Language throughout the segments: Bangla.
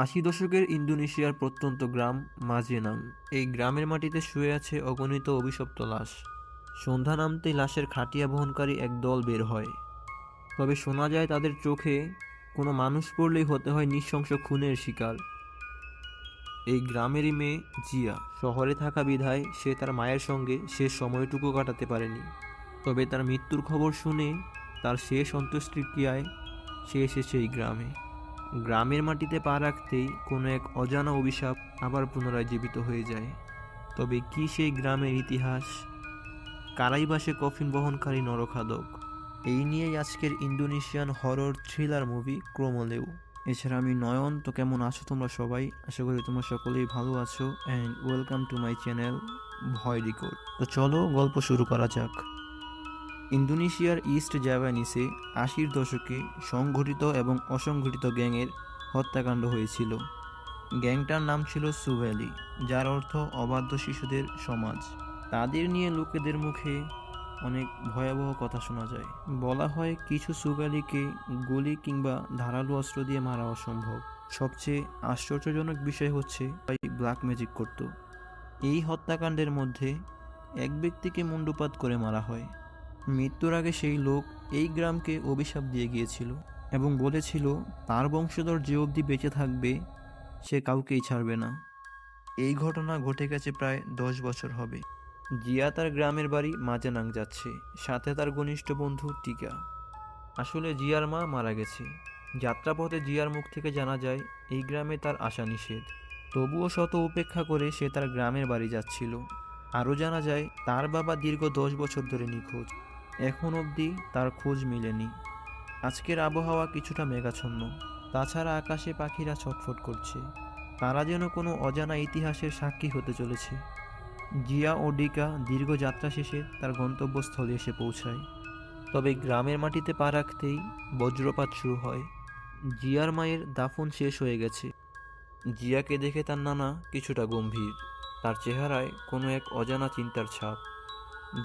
দশকের ইন্দোনেশিয়ার প্রত্যন্ত গ্রাম মাজেনাং। এই গ্রামের মাটিতে শুয়ে আছে অগণিত অভিশপ্ত লাশ। সন্ধ্যা নামতেই লাশের খাটিয়া বহনকারী এক দল বের হয়। তবে শোনা যায় তাদের চোখে কোনো মানুষ পড়লেই হতে হয় নৃশংস খুনের শিকার। এই গ্রামেরই মেয়ে জিয়া শহরে থাকা বিধায় সে তার মায়ের সঙ্গে শেষ সময়টুকু কাটাতে পারেনি। তবে তার মৃত্যুর খবর শুনে তার শেষ অন্ত্যেষ্টিক্রিয়ায় সে এসেছে এই গ্রামে। গ্রামের মাটিতে পা রাখতেই কোনো এক অজানা অভিশাপ আবার পুনরায় জীবিত হয়ে যায়। তবে কি সেই গ্রামের ইতিহাস? কারাই বা সে কফিন বহনকারী নরখাদক? এই নিয়েই আজকের ইন্দোনেশিয়ান হরর থ্রিলার মুভি ক্রোমলেউ। এছাড়া আমি নয়ন। তো কেমন আছো তোমরা সবাই? আশা করি তোমরা সকলেই ভালো আছো and welcome to my channel ভয় রেকর্ড। তো চলো গল্প শুরু করা যাক। ইন্দোনেশিয়ার ইস্ট জাভানিসে ৮০-র দশকে সংগঠিত এবং অসংগঠিত গ্যাংয়ের হত্যাকাণ্ড হয়েছিল। গ্যাংটার নাম ছিল সুভ্যালি, যার অর্থ অবাধ্য শিশুদের সমাজ। তাদের নিয়ে লোকেদের মুখে অনেক ভয়াবহ কথা শোনা যায়। বলা হয় কিছু সুভ্যালিকে গুলি কিংবা ধারালো অস্ত্র দিয়ে মারা অসম্ভব। সবচেয়ে আশ্চর্যজনক বিষয় হচ্ছে ব্ল্যাক ম্যাজিক করত। এই হত্যাকাণ্ডের মধ্যে এক ব্যক্তিকে মুণ্ডুপাত করে মারা হয়। মৃত্যুর আগে সেই লোক এই গ্রামকে অভিশাপ দিয়ে গিয়েছিল এবং বলেছিল তার বংশধর যে অবধি বেঁচে থাকবে সে কাউকেই ছাড়বে না। এই ঘটনা ঘটে গেছে প্রায় 10 বছর হবে। জিয়া তার গ্রামের বাড়ি মাজেনাং যাচ্ছে, সাথে তার ঘনিষ্ঠ বন্ধু টিকা। আসলে জিয়ার মা মারা গেছে। যাত্রাপথে জিয়ার মুখ থেকে জানা যায় এই গ্রামে তার আসা নিষেধ। তবুও শত উপেক্ষা করে সে তার গ্রামের বাড়ি যাচ্ছিল। আরও জানা যায় তার বাবা দীর্ঘ 10 বছর ধরে নিখোঁজ। এখন অবধি তার খোঁজ মেলেনি। আজকের আবহাওয়া কিছুটা মেঘাচ্ছন্ন, তাছাড়া আকাশে পাখিরা ছটফট করছে। তারা যেন কোনো অজানা ইতিহাসের সাক্ষী হতে চলেছে। জিয়া ও ডিকা দীর্ঘ যাত্রা শেষে তার গন্তব্যস্থলে এসে পৌঁছায়। তবে গ্রামের মাটিতে পা রাখতেই বজ্রপাত শুরু হয়। জিয়ার মায়ের দাফন শেষ হয়ে গেছে। জিয়াকে দেখে তার নানা কিছুটা গম্ভীর। তার চেহারায় কোনো এক অজানা চিন্তার ছাপ।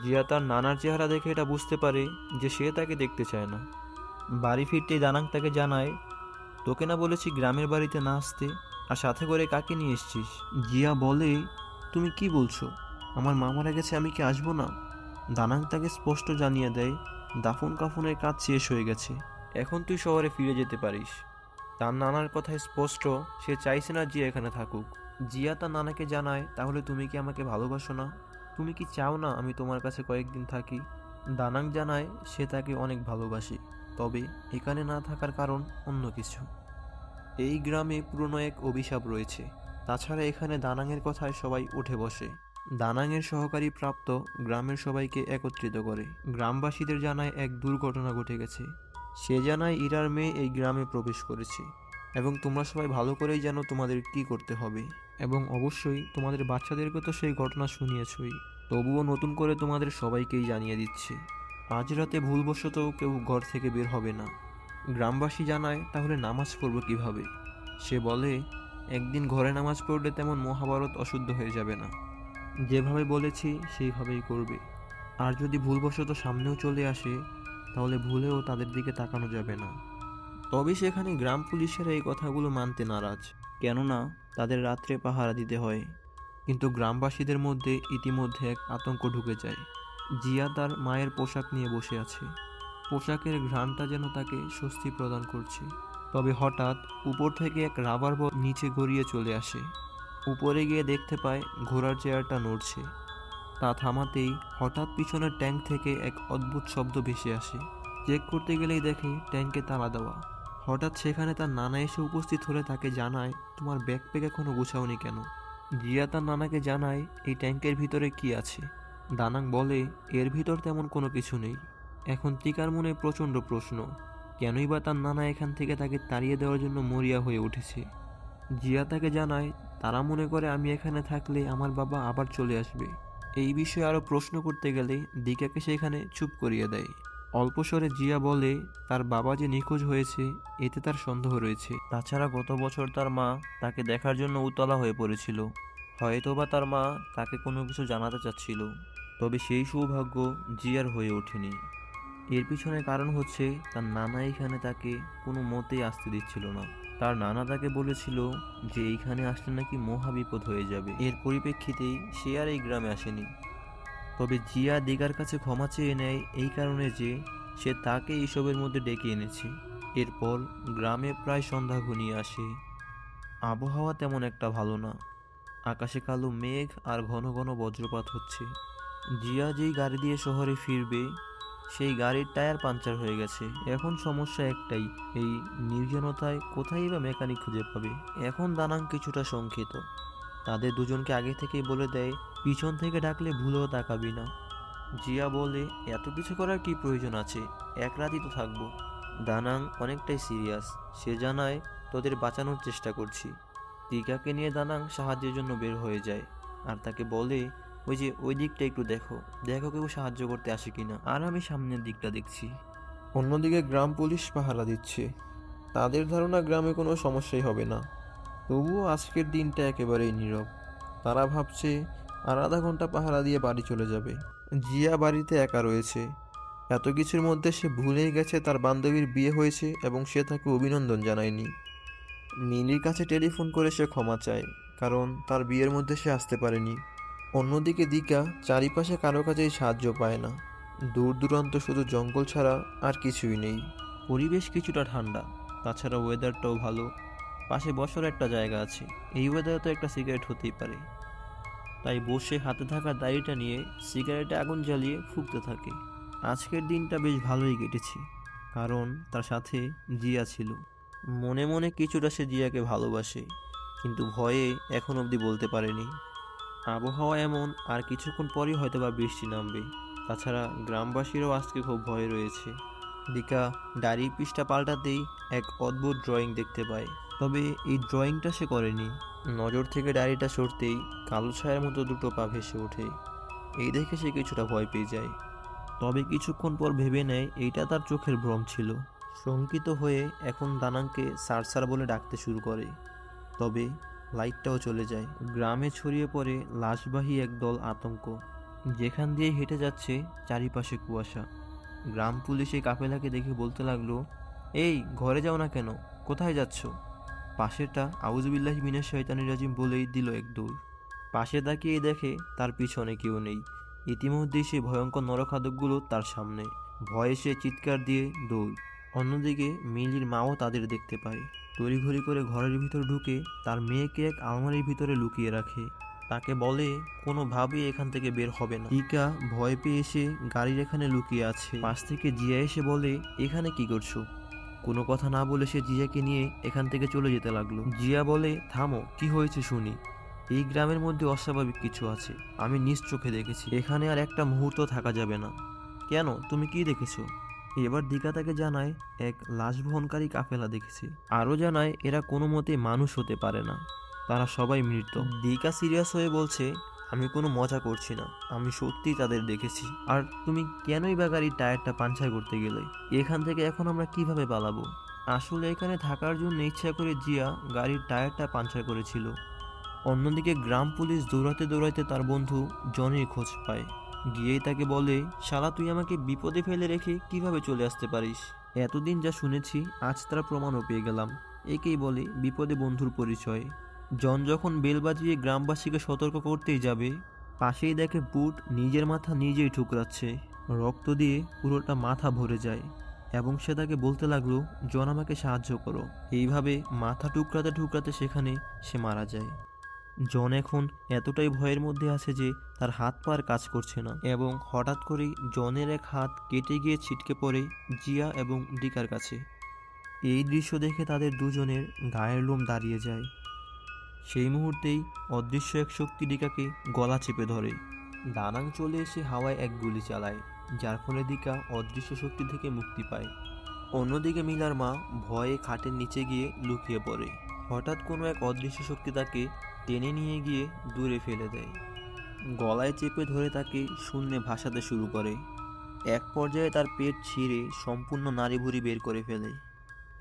জিয়া তার নানার চেহারা দেখে এটা বুঝতে পারে যে সে তাকে দেখতে চায় না। বাড়ি ফিরতেই দানাং তাকে জানায়, তোকে না বলেছি গ্রামের বাড়িতে না আসতে, আর সাথে করে কাকে নিয়ে এসছিস? জিয়া বলে, তুমি কি বলছো? আমার মা মারা গেছে, আমি কি আসবো না? দানাং তাকে স্পষ্ট জানিয়ে দেয় দাফন কাফনের কাজ শেষ হয়ে গেছে, এখন তুই শহরে ফিরে যেতে পারিস। তার নানার কথায় স্পষ্ট সে চাইছে না জিয়া এখানে থাকুক। জিয়া তার নানাকে জানায়, তাহলে তুমি কি আমাকে ভালোবাসো না? তুমি কি চাও না আমি তোমার কাছে কয়েকদিন থাকি? দানাং জানায় সে তাকে অনেক ভালোবাসে, তবে এখানে না থাকার কারণ অন্য কিছু। এই গ্রামে পুরনো এক অভিশাপ রয়েছে। তাছাড়া এখানে দানাংয়ের কথায় সবাই উঠে বসে। দানাংয়ের সহকারী প্রাপ্ত গ্রামের সবাইকে একত্রিত করে। গ্রামবাসীদের জানায় এক দুর্ঘটনা ঘটে গেছে। সে জানায় ইরার মেয়ে এই গ্রামে প্রবেশ করেছে এবং তোমরা সবাই ভালো করেই জানো তোমাদের কি করতে হবে। এবং অবশ্যই তোমাদের বাচ্চাদেরকে তো সেই ঘটনা শুনিয়েছই, তবুও নতুন করে তোমাদের সবাইকেই জানিয়ে দিচ্ছে, আজ রাতে ভুলবশত কেউ ঘর থেকে বের হবে না। গ্রামবাসী জানায়, তাহলে নামাজ পড়ব কিভাবে? সে বলে, একদিন ঘরে নামাজ পড়লে তেমন মহাভারত অশুদ্ধ হয়ে যাবে না। যেভাবে বলেছি সেইভাবেই করবে। আর যদি ভুলবশত সামনেও চলে আসে তাহলে ভুলেও তাদের দিকে তাকানো যাবে না। তবে সেখানে গ্রাম পুলিশেরা এই কথাগুলো মানতে নারাজ, কেননা তাদের রাত্রে পাহারা দিতে হয়। কিন্তু গ্রামবাসীদের মধ্যে ইতিমধ্যে এক আতঙ্ক ঢুকে যায়। জিয়া তার মায়ের পোশাক নিয়ে বসে আছে। পোশাকের ঘ্রাণটা যেন তাকে স্বস্তি প্রদান করছে। তবে হঠাৎ উপর থেকে এক রাবার বল নিচে গড়িয়ে চলে আসে। উপরে গিয়ে দেখতে পায় ঘোড়ার চেয়ারটা নড়ছে। তা থামাতেই হঠাৎ পিছনের ট্যাঙ্ক থেকে এক অদ্ভুত শব্দ ভেসে আসে। চেক করতে গেলেই দেখে ট্যাঙ্কে তালা দেওয়া। হঠাৎ সেখানে তার নানা এসে উপস্থিত হলে তাকে জানায়, তোমার ব্যাকপ্যাক এখনো গোছাওনি কেন? জিয়া তার নানাকে জানায় এই ট্যাঙ্কের ভিতরে কি আছে। দানাং বলে, এর ভিতর তেমন কোনো কিছু নেই। এখন টিকার মনে প্রচণ্ড প্রশ্ন, কেনই বা তার নানা এখান থেকে তাকে তাড়িয়ে দেওয়ার জন্য মরিয়া হয়ে উঠেছে। জিয়া তাকে জানায়, তারা মনে করে আমি এখানে থাকলে আমার বাবা আবার চলে আসবে। এই বিষয়ে আরও প্রশ্ন করতে গেলে দিকাকে সেখানে চুপ করিয়ে দেয়। অল্প স্বরে জিয়া বলে, তার বাবা যে নিখোঁজ হয়েছে এতে তার সন্দেহ রয়েছে। তাছাড়া গত বছর তার মা তাকে দেখার জন্য উতলা হয়ে পড়েছিল। হয়তোবা তার মা তাকে কোনো কিছু জানাতে চাচ্ছিল, তবে সেই সৌভাগ্য জিয়ার হয়ে ওঠেনি। এর পিছনে কারণ হচ্ছে তার নানা এখানে তাকে কোনো মতেই আসতে দিচ্ছিল না। তার নানা তাকে বলেছিল যে এইখানে আসলে নাকি মহা বিপদ হয়ে যাবে। এর পরিপ্রেক্ষিতেই সে আর এই গ্রামে আসেনি। তবে জিয়া দিগার কাছে ক্ষমা চেয়ে নেয় এই কারণে যে সে তাকে এইসবের মধ্যে ডেকে এনেছে। এরপর গ্রামে প্রায় সন্ধ্যা ঘনিয়ে আসে। আবহাওয়া তেমন একটা ভালো না। আকাশে কালো মেঘ আর ঘন ঘন বজ্রপাত হচ্ছে। জিয়া যেই গাড়ি দিয়ে শহরে ফিরবে সেই গাড়ির টায়ার পাঞ্চার হয়ে গেছে। এখন সমস্যা একটাই, এই নির্জনতায় কোথায় বা মেকানিক খুঁজে পাবে। এখন দানাং কিছুটা শঙ্কিত। তাদের দুজনকে আগে থেকেই বলে দেয় পিছন থেকে ডাকলে ভুলেও তাকাবি না। জিয়া বলে এত কিছু করার কি প্রয়োজন আছে, এক রাতই তো থাকবো। দানাং অনেকটাই সিরিয়াস। সে জানায় তোদের বাঁচানোর চেষ্টা করছি। টিকাকে নিয়ে দানাং সাহায্যের জন্য বের হয়ে যায় আর তাকে বলে ওই যে ওই দিকটা একটু দেখো দেখো কেউ সাহায্য করতে আসে কিনা। আর আমি সামনের দিকটা দেখছি। অন্যদিকে গ্রাম পুলিশ পাহারা দিচ্ছে। তাদের ধারণা গ্রামে কোনো সমস্যাই হবে না। তবুও আজকের দিনটা একেবারেই নীরব। তারা ভাবছে আর আধা ঘন্টা পাহারা দিয়ে বাড়ি চলে যাবে। জিয়া বাড়িতে একা রয়েছে। এত কিছুর মধ্যে সে ভুলেই গেছে তার বান্ধবীর বিয়ে হয়েছে এবং সে তাকে অভিনন্দন জানায়নি। মিলির কাছে টেলিফোন করে সে ক্ষমা চায়, কারণ তার বিয়ের মধ্যে সে আসতে পারেনি। অন্যদিকে দিকা চারিপাশে কারো কাছেই সাহায্য পায় না। দূর দূরান্ত শুধু জঙ্গল ছাড়া আর কিছুই নেই। পরিবেশ কিছুটা ঠান্ডা, তাছাড়া ওয়েদারটাও ভালো। পাশে বসার একটা জায়গা আছে। এই ওয়েদারে তো একটা সিগারেট হতেই পারে। তাই বসে হাতে থাকা দাড়িটা নিয়ে সিগারেটে আগুন জ্বালিয়ে ফুঁকতে থাকে। আজকের দিনটা বেশ ভালোই কেটেছে, কারণ তার সাথে জিয়া ছিল। মনে মনে কিছুটা সে জিয়াকে ভালোবাসে, কিন্তু ভয়ে এখন অবধি বলতে পারেনি। আবহাওয়া এমন, আর কিছুক্ষণ পরই হয়তোবা বৃষ্টি নামবে। তাছাড়া গ্রামবাসীরাও আজকে খুব ভয়ে রয়েছে। দিকা ডায়েরির পৃষ্ঠা পাল্টাতেই এক অদ্ভুত ড্রয়িং দেখতে পায়। তবে এই ড্রয়িংটা সে করেনি। নজর থেকে ডায়েরিটা সরতেই কালো ছায়ার মতো দুটো পা ভেসে ওঠে। এই দেখে সে কিছুটা ভয় পেয়ে যায়। তবে কিছুক্ষণ পর ভেবে নেয় এইটা তার চোখের ভ্রম ছিল। শঙ্কিত হয়ে এখন দানাংকে স্যার স্যার বলে ডাকতে শুরু করে। তবে লাইটটাও চলে যায়। গ্রামে ছড়িয়ে পড়ে লাশবাহী একদল আতঙ্ক। যেখান দিয়ে হেঁটে যাচ্ছে চারিপাশে কুয়াশা। গ্রাম পুলিশ এই কাফেলাকে দেখে বলতে লাগলো, এই ঘরে যাও না কেন, কোথায় যাচ্ছ? পাশেরটা আউযুবিল্লাহি মিনাশ শাইতানির রাজিম বলেই দিল এক দৌড়। পাশে তাকিয়ে দেখে তার পিছনে কেউ নেই। ইতিমধ্যেই সেই ভয়ঙ্কর নরখাদকগুলো তার সামনে। ভয়ে সে চিৎকার দিয়ে দৌড়। অন্যদিকে মিলির মাও তাদের দেখতে পায়। তড়িঘড়ি করে ঘরের ভিতর ঢুকে তার মেয়েকে এক আলমারির ভিতরে লুকিয়ে রাখে। তাকে বলে কোনোভাবেই এখান থেকে বের হবে না। টিকা ভয় পেয়ে এসে গাড়ির এখানে লুকিয়ে আছে। পাশ থেকে জিয়া এসে বলে এখানে কি করছো? কোনো কথা না বলে সে জিয়াকে নিয়ে এখান থেকে চলে যেতে লাগলো। জিয়া বলে থামো, কি হয়েছে শুনি। এই গ্রামের মধ্যে অস্বাভাবিক কিছু আছে, আমি নিজ চোখে দেখেছি। এখানে আর একটা মুহূর্ত থাকা যাবে না। কেন, তুমি কি দেখেছো? এবার দিকা তাকে জানায় এক লাশ বহনকারী কাফেলা দেখেছে। আরও জানায় এরা কোনো মতে মানুষ হতে পারে না, তারা সবাই মৃত। দিকা সিরিয়াস হয়ে বলছে আমি কোনো মজা করছি না, আমি সত্যিই তাদের দেখেছি। আর তুমি কেনই বা গাড়ির টায়ারটা পাঞ্চার করতে গেলে? এখান থেকে এখন আমরা কিভাবে পালাবো? আসলে এখানে থাকার জন্য ইচ্ছা করে জিয়া গাড়ির টায়ারটা পাঞ্চার করেছিল। অন্যদিকে গ্রাম পুলিশ দৌড়াতে দৌড়াতে তার বন্ধু জনের খোঁজ পায়। গিয়েই তাকে বলে শালা তুই আমাকে বিপদে ফেলে রেখে কিভাবে চলে আসতে পারিস? এতদিন যা শুনেছি আজ তার প্রমাণও পেয়ে গেলাম। একেই বলে বিপদে বন্ধুর পরিচয়। জন যখন বেল বাজিয়ে গ্রামবাসীকে সতর্ক করতেই যাবে, পাশেই দেখে বুট নিজের মাথা নিজেই ঠুকরাচ্ছে। রক্ত দিয়ে পুরোটা মাথা ভরে যায় এবং সে তাকে বলতে লাগলো জন আমাকে সাহায্য করো। এইভাবে মাথা টুকরাতে টুকরাতে সেখানে সে মারা যায়। জন এখন এতটাই ভয়ের মধ্যে আছে যে তার হাত পা আর কাজ করছে না এবং হঠাৎ করেই জনের এক হাত কেটে গিয়ে ছিটকে পড়ে জিয়া এবং ডিকার কাছে। এই দৃশ্য দেখে তাদের দুজনের গায়ের লোম দাঁড়িয়ে যায়। সেই মুহূর্তেই অদৃশ্য এক শক্তি ডিকাকে গলা চেপে ধরে। দানাং চলে এসে হাওয়ায় এক গুলি চালায়, যার ফলে ডিকা অদৃশ্য শক্তি থেকে মুক্তি পায়। অন্যদিকে মিলার মা ভয়ে খাটের নিচে গিয়ে লুকিয়ে পড়ে। হঠাৎ কোনো এক অদৃশ্য শক্তি তাকে টেনে নিয়ে গিয়ে দূরে ফেলে দেয়। গলায় চেপে ধরে তাকে শূন্যে ভাসাতে শুরু করে। এক পর্যায়ে তার পেট ছিঁড়ে সম্পূর্ণ নাড়িভুড়ি বের করে ফেলে।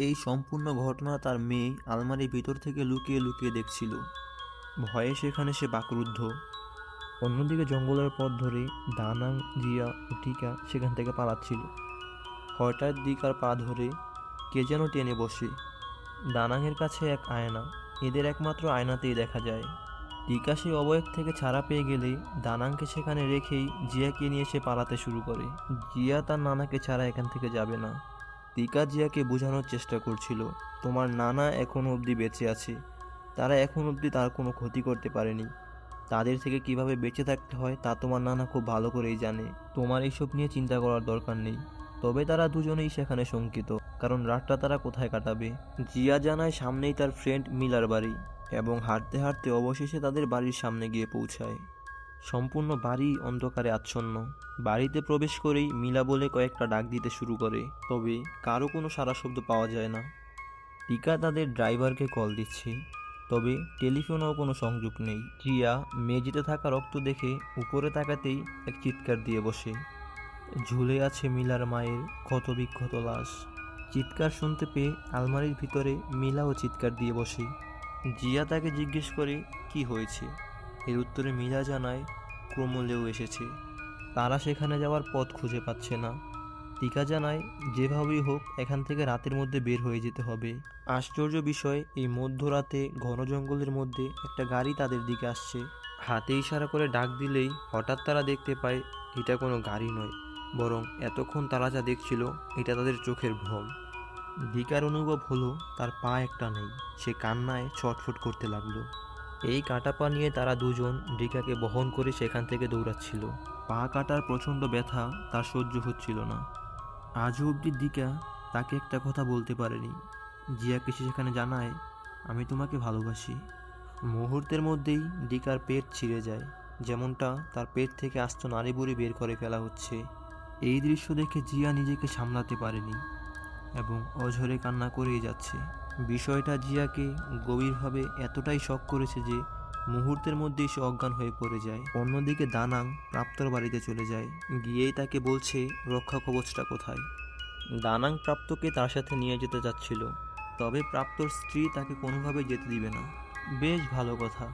এই সম্পূর্ণ ঘটনা তার মেয়ে আলমারির ভিতর থেকে লুকিয়ে লুকিয়ে দেখছিল। ভয়ে সেখানে সে বাকরুদ্ধ। অন্যদিকে জঙ্গলের পথ ধরে দানাং, জিয়া ও টিকা সেখান থেকে পালাচ্ছিল। হঠাৎ দিকার পা ধরে কে যেন টেনে বসে। দানাংয়ের কাছে এক আয়না, এদের একমাত্র আয়নাতেই দেখা যায়। টিকা সেই অবয়ব থেকে ছাড়া পেয়ে গেলে দানাংকে সেখানে রেখেই জিয়াকে নিয়ে সে পালাতে শুরু করে। জিয়া তার নানাকে ছাড়া এখান থেকে যাবে না। টিকা জিয়াকে বোঝানোর চেষ্টা করছিল, তোমার নানা এখনো অবধি বেঁচে আছে, তারা এখন অবধি তার কোনো ক্ষতি করতে পারেনি। তাদের থেকে কিভাবে বেঁচে থাকতে হয় তা তোমার নানা খুব ভালো করেই জানে, তোমার এইসব নিয়ে চিন্তা করার দরকার নেই। তবে তারা দুজনেই সেখানে শঙ্কিত, কারণ রাতটা তারা কোথায় কাটাবে। জিয়া জানায় সামনেই তার ফ্রেন্ড মিলার বাড়ি, এবং হাঁটতে হাঁটতে অবশেষে তাদের বাড়ির সামনে গিয়ে পৌঁছায়। সম্পূর্ণ বাড়ি অন্ধকারে আচ্ছন্ন। বাড়িতে প্রবেশ করেই মিলা বলে কয়েকটা ডাক দিতে শুরু করে, তবে কারো কোনো সাড়া শব্দ পাওয়া যায় না। টিকা তাদের ড্রাইভারকে কল দিচ্ছে, তবে টেলিফোনেও কোনো সংযোগ নেই। জিয়া মেঝেতে থাকা রক্ত দেখে উপরে তাকাতেই এক চিৎকার দিয়ে বসে। ঝুলে আছে মিলার মায়ের ক্ষতবিক্ষত লাশ। চিৎকার শুনতে পেয়ে আলমারির ভিতরে মিলাও চিৎকার দিয়ে বসে। জিয়া তাকে জিজ্ঞেস করে কি হয়েছে। এর উত্তরে মিলা জানায় ক্রমলেও এসেছে, তারা সেখানে যাওয়ার পথ খুঁজে পাচ্ছে না। টিকা জানায় যেভাবেই হোক এখান থেকে রাতের মধ্যে বের হয়ে যেতে হবে। আশ্চর্য বিষয়, এই মধ্যরাতে ঘন জঙ্গলের মধ্যে একটা গাড়ি তাদের দিকে আসছে। হাতে ইশারা করে ডাক দিলেই হঠাৎ তারা দেখতে পায় এটা কোনো গাড়ি নয়, বরং এতক্ষণ তারা যা দেখছিল এটা তাদের চোখের ভ্রম। ডিকার অনুভব হলো তার পা একটা নেই, সে কান্নায় ছটফট করতে লাগলো। এই কাটা পা নিয়ে তারা দুজন ডিকাকে বহন করে সেখান থেকে দৌড়াচ্ছিল। পা কাটার প্রচণ্ড ব্যথা তার সহ্য হচ্ছিল না। আজও অবধি ডিকা তাকে একটা কথা বলতে পারেনি। জিয়াকে সে সেখানে জানায়, আমি তোমাকে ভালোবাসি। মুহূর্তের মধ্যেই ডিকার পেট ছিঁড়ে যায়, যেমনটা তার পেট থেকে আস্ত নাড়ি বুড়ি বের করে ফেলা হচ্ছে। এই দৃশ্য দেখে জিয়া নিজেকে সামলাতে পারেনি এবং অঝরে কান্না করেই যাচ্ছে। বিষয়টা জিয়াকে গভীরভাবে এতটাই শক করেছে যে মুহূর্তের মধ্যেই সে অজ্ঞান হয়ে পড়ে যায়। অন্যদিকে দানাং প্রাপ্তর বাড়িতে চলে যায়, গিয়েই তাকে বলছে রক্ষা কবচটা কোথায়। দানাং প্রাপ্তকে তার সাথে নিয়ে যেতে যাচ্ছিল, তবে প্রাপ্তর স্ত্রী তাকে কোনোভাবে যেতে দিবে না। বেশ ভালো কথা,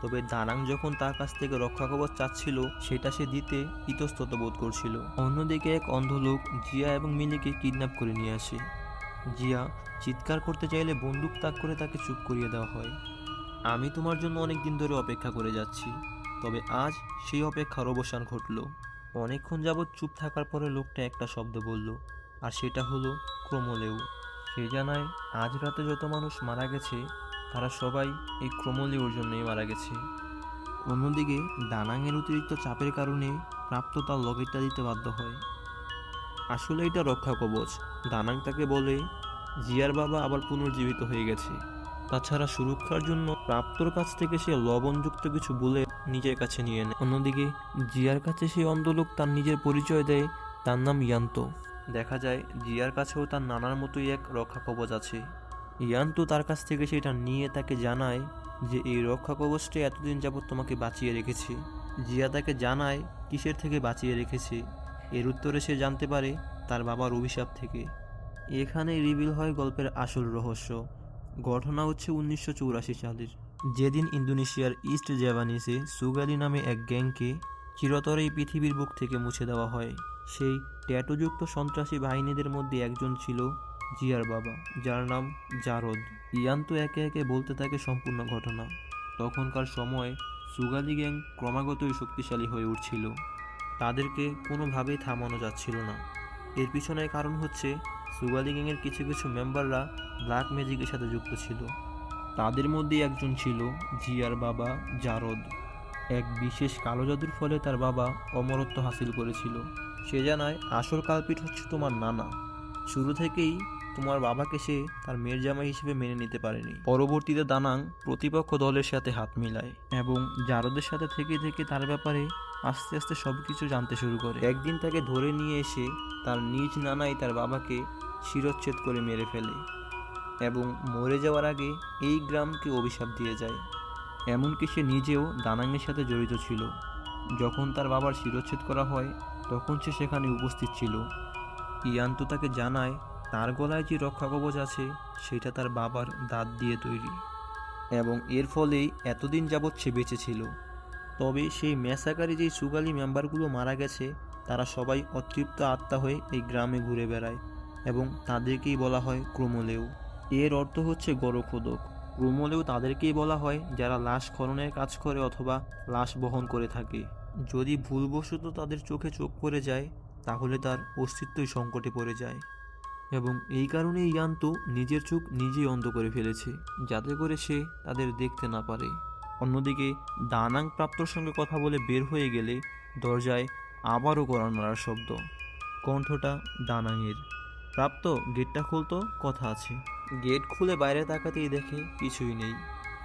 তবে দানাং যখন তার কাছ থেকে রক্ষা কবচ চাচ্ছিল সেটা সে দিতে ইতস্তত বোধ করছিল। অন্যদিকে এক অন্ধ লোক জিয়া এবং মিলিকে কিডন্যাপ করে নিয়ে আসে। জিয়া চিৎকার করতে চাইলে বন্দুক তাক করে তাকে চুপ করিয়ে দেওয়া হয়। আমি তোমার জন্য অনেক দিন ধরে অপেক্ষা করে যাচ্ছি, তবে আজ সেই অপেক্ষার অবসান ঘটল। অনেকক্ষণ যাবৎ চুপ থাকার পরে লোকটা একটা শব্দ বলল, আর সেটা হলো ক্রমলেউ। সে জানায় আজ রাতে যত মানুষ মারা গেছে তারা সবাই এই ক্রমলেউর জন্যই মারা গেছে। অন্যদিকে দানাংয়ের অতিরিক্ত চাপের কারণে প্রাপ্ত তার লকেটটা দিতে বাধ্য হয়। আসলে এটা রক্ষা কবচ। দানাং তাকে বলে জিয়ার বাবা আবার পুনর্জীবিত হয়ে গেছে। তাছাড়া সুরক্ষার জন্য প্রাপ্তর কাছ থেকে সে লবণযুক্ত কিছু বলে নিজের কাছে নিয়ে নেয়। অন্যদিকে জিয়ার কাছে সেই অন্ধলোক তার নিজের পরিচয় দেয়, তার নাম ইয়ান্ত। দেখা যায় জিয়ার কাছেও তার নানার মতোই এক রক্ষা কবচ আছে। ইয়ান্ত তার কাছ থেকে সেটা নিয়ে তাকে জানায় যে এই রক্ষা কবচটা এতদিন যাবৎ তোমাকে বাঁচিয়ে রেখেছে। জিয়া তাকে জানায় কিসের থেকে বাঁচিয়ে রেখেছে। এর উত্তরে সে জানতে পারে তার বাবার অভিশাপ থেকে। এখানে রিভিল হয় গল্পের আসল রহস্য। ঘটনা হচ্ছে 1984 সালের, যেদিন ইন্দোনেশিয়ার ইস্ট জাভানিসে সুগালি নামে এক গ্যাংকে চিরতরে এই পৃথিবীর বুক থেকে মুছে দেওয়া হয়। সেই ট্যাটুযুক্ত সন্ত্রাসী বাহিনীদের মধ্যে একজন ছিল জিয়ার বাবা, যার নাম জারদ। ইয়ান্ত একে একে বলতে থাকে সম্পূর্ণ ঘটনা। তখনকার সময় সুগালি গ্যাং ক্রমাগতই শক্তিশালী হয়ে উঠছিল, তাদেরকে কোনোভাবেই থামানো যাচ্ছিল না। এর পিছনে কারণ হচ্ছে সুগালি গ্যাংয়ের কিছু কিছু মেম্বাররা ব্ল্যাক ম্যাজিকের সাথে যুক্ত ছিল। তাদের মধ্যে একজন ছিল জিয়ার বাবা জারদ। এক বিশেষ কালো জাদুর ফলে তার বাবা অমরত্ব হাসিল করেছিল। সে জানায় আসল কালপিট হচ্ছে তোমার নানা। শুরু থেকেই তোমার বাবাকে সে তার মেয়ের জামাই হিসেবে মেনে নিতে পারেনি। পরবর্তীতে দানাং প্রতিপক্ষ দলের সাথে হাত মিলায় এবং জারদের সাথে থেকে থেকে তার ব্যাপারে আস্তে আস্তে সব কিছু জানতে শুরু করে। একদিন তাকে ধরে নিয়ে এসে তার নিজ নানাই তার বাবাকে শিরচ্ছেদ করে মেরে ফেলে এবং মরে যাওয়ার আগে এই গ্রামকে অভিশাপ দিয়ে যায়। এমনকি সে নিজেও দানাংয়ের সাথে জড়িত ছিল। যখন তার বাবার শিরচ্ছেদ করা হয় তখন সে সেখানে উপস্থিত ছিল। ইয়ান্ত তাকে জানায় তার গলায় যে রক্ষা কবচ আছে সেটা তার বাবার দাঁত দিয়ে তৈরি এবং এর ফলেই এতদিন যাবৎ সে বেঁচে ছিল। তবে সেই ম্যাসাকারে যেই সুগালি মেম্বারগুলো মারা গেছে তারা সবাই অতৃপ্ত আত্মা হয়ে এই গ্রামে ঘুরে বেড়ায় এবং তাদেরকেই বলা হয় ক্রমলেউ। এর অর্থ হচ্ছে গরখোদক। ক্রুমলেও তাদেরকেই বলা হয় যারা লাশ খননের কাজ করে অথবা লাশ বহন করে থাকে। যদি ভুলবশত তাদের চোখে চোখ পড়ে যায় তাহলে তার অস্তিত্বই সংকটে পড়ে যায়, এবং এই কারণেই ইয়ান্তু নিজের চোখ নিজেই অন্ধ করে ফেলেছে যাতে করে সে তাদের দেখতে না পারে। অন্যদিকে দানাং প্রাপ্তর সঙ্গে কথা বলে বের হয়ে গেলে দরজায় আবারও কড়া নাড়ার শব্দ। কণ্ঠটা দানাংয়ের। প্রাপ্ত, গেটটা খুলতো, কথা আছে। গেট খুলে বাইরে তাকাতেই দেখে কিছুই নেই।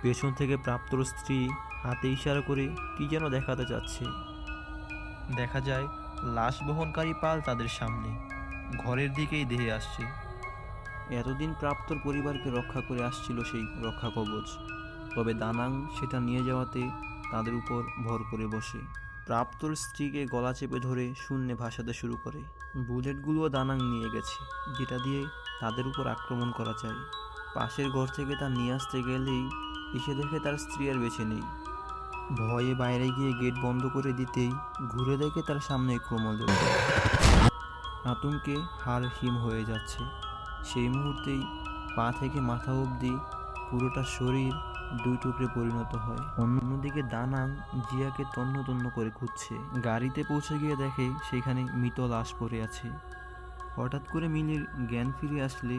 পেছন থেকে প্রাপ্তর স্ত্রী হাতে ইশারা করে কি যেন দেখাতে চাচ্ছে। দেখা যায় লাশ বহনকারী পাল তাদের সামনে ঘরের দিকেই ধেয়ে আসছে। এতদিন প্রাপ্তর পরিবারকে রক্ষা করে আসছিল সেই রক্ষা কবচ, তবে দানাং সেটা নিয়ে যাওয়াতে তাদের উপর ভর করে বসে। প্রাপ্তর স্ত্রীকে গলা চেপে ধরে শূন্যে ভাসাতে শুরু করে। বুলেটগুলোও দানাং নিয়ে গেছে, যেটা দিয়ে তাদের উপর আক্রমণ করা যায়। পাশের ঘর থেকে তা নিয়ে আসতে গেলেই এসে দেখে তার স্ত্রী আর বেঁচে নেই। ভয়ে বাইরে গিয়ে গেট বন্ধ করে দিতেই ঘুরে দেখে তার সামনে ক্রমদেব। আতঙ্কে হাড় হিম হয়ে যাচ্ছে। সেই মুহূর্তেই পা থেকে মাথা অবধি পুরোটা শরীর দুই টুকরে পরিণত হয়। অন্যদিকে দানাং জিয়াকে তন্ন তন্ন করে খুঁজছে। গাড়িতে পৌঁছে গিয়ে দেখে সেখানে মৃত লাশ পড়ে আছে। হঠাৎ করে মিলির জ্ঞান ফিরে আসলে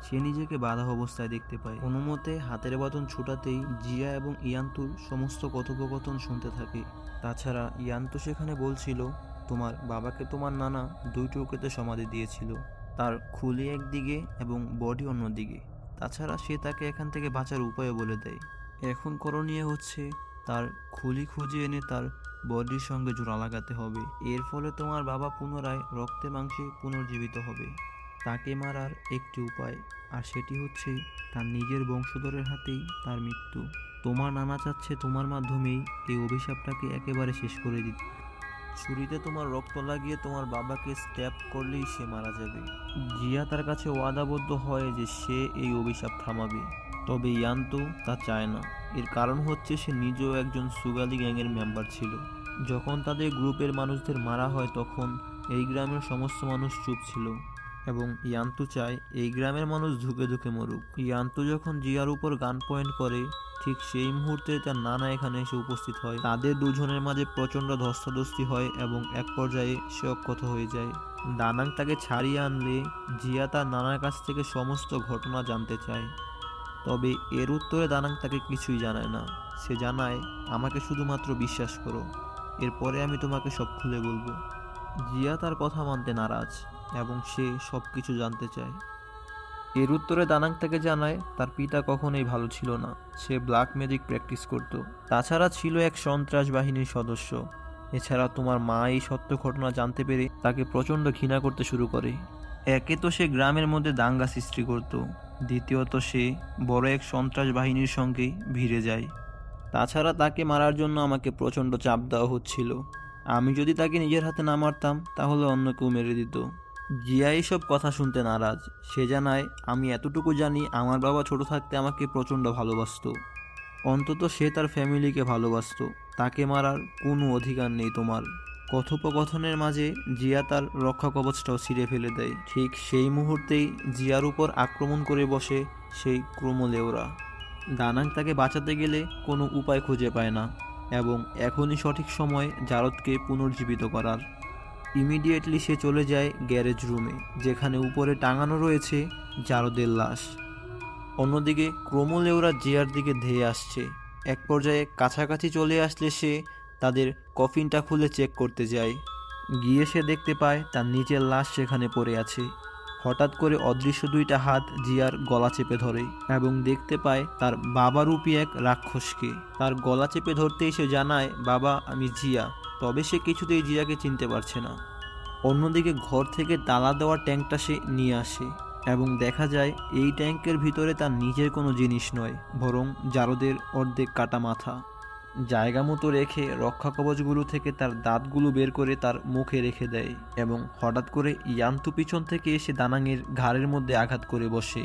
সে নিজেকে বাধা অবস্থায় দেখতে পায়। কোনো মতে হাতের বাটন ছোটাতেই জিয়া এবং ইয়ান্তুর সমস্ত কথোপকথন শুনতে থাকে। তাছাড়া ইয়ান্তু সেখানে বলছিল, তোমার বাবাকে তোমার নানা দুই টুকরোতে সমাধি দিয়েছিল, তার খুলি একদিকে এবং বডি অন্যদিকে। তাছাড়া সে তাকে এখান থেকে বাঁচার উপায়ও বলে দেয়। এখন করণীয় হচ্ছে তার খুলি খুঁজে এনে তার বডির সঙ্গে জোড়া লাগাতে হবে। এর ফলে তোমার বাবা পুনরায় রক্তে মাংসে পুনর্জীবিত হবে। তাকে মারার একটি উপায়, আর সেটি হচ্ছে তার নিজের বংশধরের হাতেই তার মৃত্যু। তোমার নানা চাচ্ছে তোমার মাধ্যমেই এই অভিশাপটাকে একেবারে শেষ করে দিতে। ছুরিতে তোমার রক্ত লাগিয়ে তোমার বাবাকে স্ট্যাব করলেই সে মারা যাবে। জিয়া তার কাছে ওয়াদাবদ্ধ হয় যে সে এই অভিশাপ থামাবে, তবে ইয়ান্তু তা চায় না। এর কারণ হচ্ছে সে নিজেও একজন সুগালি গ্যাংয়ের মেম্বার ছিল। যখন তাদের গ্রুপের মানুষদের মারা হয় তখন এই গ্রামের সমস্ত মানুষ চুপ ছিল, এবং ইয়ান্তু চায় এই গ্রামের মানুষ ধুকে ধুকে মরুক। ইয়ান্তু যখন জিয়ার উপর গান পয়েন্ট করে ঠিক সেই মুহূর্তে তার নানা এখানে এসে উপস্থিত হয়। তাদের দুজনের মাঝে প্রচণ্ড ধস্তাধস্তি হয় এবং এক পর্যায়ে সে অক্ষত হয়ে যায়। দানাং তাকে ছাড়িয়ে আনলে জিয়া তার নানার কাছ থেকে সমস্ত ঘটনা জানতে চায়, তবে এর উত্তরে দানাং তাকে কিছুই জানায় না। সে জানায়, আমাকে শুধুমাত্র বিশ্বাস করো, এরপরে আমি তোমাকে সব খুলে বলবো। জিয়া তার কথা মানতে নারাজ এবং সে সব কিছু জানতে চায়। এর উত্তরে দানাং তাকে জানায় তার পিতা কখনোই ভালো ছিল না, সে ব্ল্যাক ম্যাজিক প্র্যাকটিস করত, তাছাড়া ছিল এক সন্ত্রাস বাহিনীর সদস্য। এছাড়া তোমার মা এই সত্য ঘটনা জানতে পেরে তাকে প্রচণ্ড ঘৃণা করতে শুরু করে। একে তো সে গ্রামের মধ্যে দাঙ্গা সৃষ্টি করত, দ্বিতীয়ত সে বড় এক সন্ত্রাস বাহিনীর সঙ্গে ভিড়ে যায়। তাছাড়া তাকে মারার জন্য আমাকে প্রচণ্ড চাপ দেওয়া হচ্ছিল। আমি যদি তাকে নিজের হাতে না মারতাম তাহলে অন্য কেউ মেরে দিত। জিয়া এইসব কথা শুনতে নারাজ। সে জানায়, আমি এতটুকু জানি আমার বাবা ছোট থাকতে আমাকে প্রচণ্ড ভালোবাসতো। অন্তত সে তার ফ্যামিলিকে ভালোবাসতো, তাকে মারার কোনো অধিকার নেই তোমার। কথোপকথনের মাঝে জিয়া তার রক্ষা কবচটাও ছিঁড়ে ফেলে দেয়। ঠিক সেই মুহূর্তেই জিয়ার উপর আক্রমণ করে বসে সেই ক্রোমোলেওরা। দানাং তাকে বাঁচাতে গেলে কোনো উপায় খুঁজে পায় না, এবং এখনই সঠিক সময় জারদকে পুনর্জীবিত করার। ইমিডিয়েটলি সে চলে যায় গ্যারেজ রুমে, যেখানে উপরে টাঙানো রয়েছে জারদের লাশ। অন্যদিকে ক্রোমোলেওরা জিয়ার দিকে ধেয়ে আসছে। এক পর্যায়ে কাছাকাছি চলে আসলে সে তাদের কফিনটা খুলে চেক করতে যায়। গিয়ে সে দেখতে পায় তার নিজের লাশ সেখানে পড়ে আছে। হঠাৎ করে অদৃশ্য দুইটা হাত জিয়ার গলা চেপে ধরে এবং দেখতে পায় তার বাবারূপী এক রাক্ষসকে। তার গলা চেপে ধরতেই সে জানায়, বাবা, আমি জিয়া। তবে সে কিছুতেই জিয়াকে চিনতে পারছে না। অন্যদিকে ঘর থেকে তালা দেওয়া ট্যাঙ্কটা সে নিয়ে আসে এবং দেখা যায় এই ট্যাঙ্কের ভিতরে তার নিজের কোনো জিনিস নয়, বরং জারদের অর্ধেক কাটা মাথা। জায়গা মতো রেখে রক্ষা কবচগুলো থেকে তার দাঁতগুলো বের করে তার মুখে রেখে দেয়, এবং হঠাৎ করে ইয়ান্তু পিছন থেকে এসে দানাংয়ের ঘাড়ের মধ্যে আঘাত করে বসে।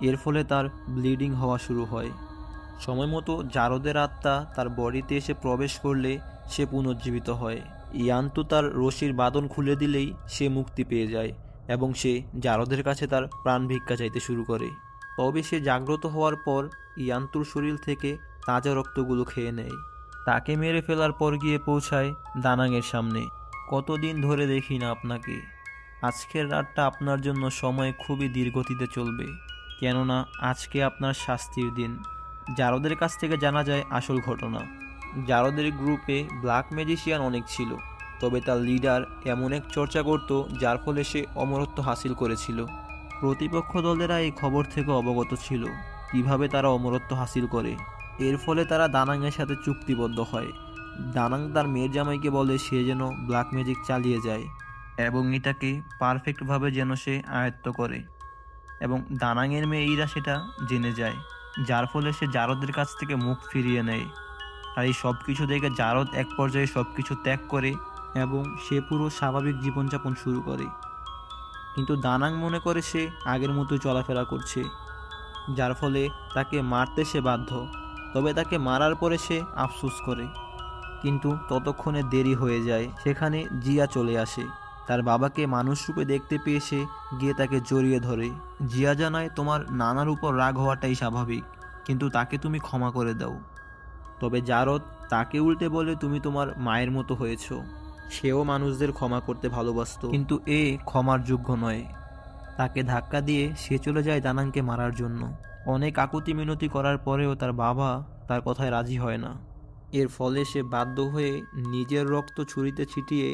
এর ফলে তার ব্লিডিং হওয়া শুরু হয়। সময় মতো জারদের আত্মা তার বডিতে এসে প্রবেশ করলে সে পুনর্জীবিত হয়। ইয়ান্তু তার রশির বাঁধন খুলে দিলেই সে মুক্তি পেয়ে যায় এবং সে জারদের কাছে তার প্রাণ ভিক্ষা চাইতে শুরু করে। তবে সে জাগ্রত হওয়ার পর ইয়ান্তুর শরীর থেকে তাজা রক্তগুলো খেয়ে নেয়। তাকে মেরে ফেলার পর গিয়ে পৌঁছায় দানাংয়ের সামনে। কতদিন ধরে দেখি না আপনাকে। আজকের রাতটা আপনার জন্য সময় খুবই ধীরগতিতে চলবে, কেননা আজকে আপনার শাস্তির দিন। জারদের কাছ থেকে জানা যায় আসল ঘটনা। জারদের গ্রুপে ব্ল্যাক ম্যাজিশিয়ান অনেক ছিল, তবে তার লিডার এমন এক চর্চা করত যার ফলে সে অমরত্ব হাসিল করেছিল। প্রতিপক্ষ দলেরা এই খবর থেকে অবগত ছিল কিভাবে তারা অমরত্ব হাসিল করে। এর ফলে তারা দানাংয়ের সাথে চুক্তিবদ্ধ হয়। দানাং তার মেয়ের জামাইকে বলে সে যেন ব্ল্যাক ম্যাজিক চালিয়ে যায় এবং এটাকে পারফেক্টভাবে যেন সে আয়ত্ত করে, এবং দানাংয়ের মেয়ে ইরা সেটা জেনে যায়, যার ফলে সে জারদের কাছ থেকে মুখ ফিরিয়ে নেয়। আর এই সব কিছু দেখে জারদ এক পর্যায়ে সব কিছু ত্যাগ করে এবং সে পুরো স্বাভাবিক জীবনযাপন শুরু করে। কিন্তু দানাং মনে করে সে আগের মতোই চলাফেরা করছে, যার ফলে তাকে মারতে সে বাধ্য। তবে তাকে মারার পরে সে আফসোস করে, কিন্তু ততক্ষণে দেরি হয়ে যায়। সেখানে জিয়া চলে আসে। তার বাবাকে মানুষ রূপে দেখতে পেয়ে সে গিয়ে তাকে জড়িয়ে ধরে। জিয়া জানায় তোমার নানার উপর রাগ হওয়াটাই স্বাভাবিক, কিন্তু তাকে তুমি ক্ষমা করে দাও। তবে জারদ তাকে উল্টে বলে তুমি তোমার মায়ের মতো হয়েছ। সেও মানুষদের ক্ষমা করতে ভালোবাসতো, কিন্তু এ ক্ষমার যোগ্য নয়। তাকে ধাক্কা দিয়ে সে চলে যায় দানাংকে মারার জন্য। অনেক আকুতি মিনতি করার পরেও তার বাবা তার কথায় রাজি হয় না। এর ফলে সে বাধ্য হয়ে নিজের রক্ত ছুরিতে ছিটিয়ে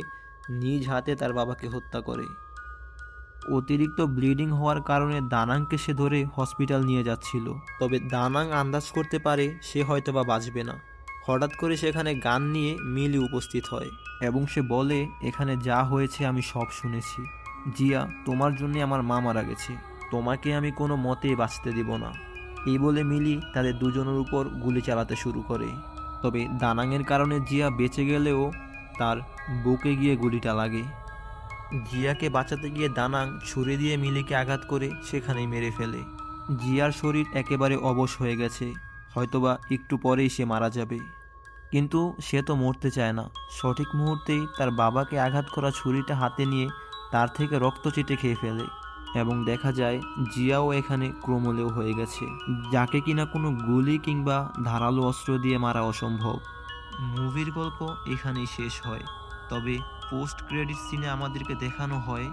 নিজ হাতে তার বাবাকে হত্যা করে। অতিরিক্ত ব্লিডিং হওয়ার কারণে দানাংকে সে ধরে হসপিটাল নিয়ে যাচ্ছিল। তবে দানাং আন্দাজ করতে পারে সে হয়তোবা বাঁচবে না। হঠাৎ করে সেখানে গান নিয়ে মিলি উপস্থিত হয় এবং সে বলে এখানে যা হয়েছে আমি সব শুনেছি। জিয়া, তোমার জন্য আমার মা মারা গেছে, তোমাকে আমি কোনো মতেই বাঁচতে দিব না। এই বলে মিলি তাদের দুজনের উপর গুলি চালাতে শুরু করে। তবে দানাংয়ের কারণে জিয়া বেঁচে গেলেও তার বুকে গিয়ে গুলিটা লাগে। জিয়াকে বাঁচাতে গিয়ে দানাং ছুরি দিয়ে মিলিকে আঘাত করে সেখানেই মেরে ফেলে। জিয়ার শরীর একেবারে অবশ হয়ে গেছে, হয়তোবা একটু পরেই সে মারা যাবে। কিন্তু সে তো মরতে চায় না। সঠিক মুহূর্তেই তার বাবাকে আঘাত করা ছুরিটা হাতে নিয়ে তার থেকে রক্ত চেটে খেয়ে ফেলে এবং দেখা যায় জিয়াও এখানে ক্রমলেও হয়ে গেছে, যাকে কিনা কোনো গুলি কিংবা ধারালো অস্ত্র দিয়ে মারা অসম্ভব। মুভির গল্প এখানেই শেষ হয়। তবে পোস্ট ক্রেডিট সিনে আমাদেরকে দেখানো হয়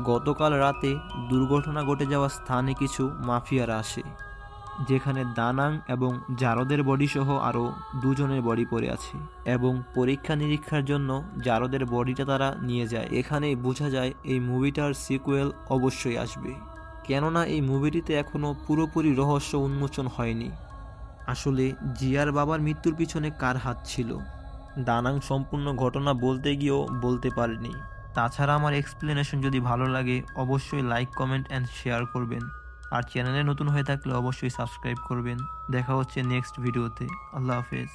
গতকাল রাতে দুর্ঘটনা ঘটে যাওয়া স্থানে কিছু মাফিয়ারা আসে, যেখানে দানাং এবং জারদের বডি সহ আরও দুজনের বডি পড়ে আছে এবং পরীক্ষা নিরীক্ষার জন্য জারদের বডিটা তারা নিয়ে যায়। এখানেই বোঝা যায় এই মুভিটার সিকুয়েল অবশ্যই আসবে, কেননা এই মুভিটিতে এখনও পুরোপুরি রহস্য উন্মোচন হয়নি। আসলে জিয়ার বাবার মৃত্যুর পিছনে কার হাত ছিল, দানাং সম্পূর্ণ ঘটনা বলতে গিয়েও বলতে পারেনি। তাছাড়া আমার এক্সপ্লেনেশন যদি ভালো লাগে অবশ্যই লাইক, কমেন্ট অ্যান্ড শেয়ার করবেন। আর চ্যানেলে নতুন হয়ে থাকলে অবশ্যই সাবস্ক্রাইব করবেন। দেখা হচ্ছে নেক্সট ভিডিওতে। আল্লাহ হাফেজ।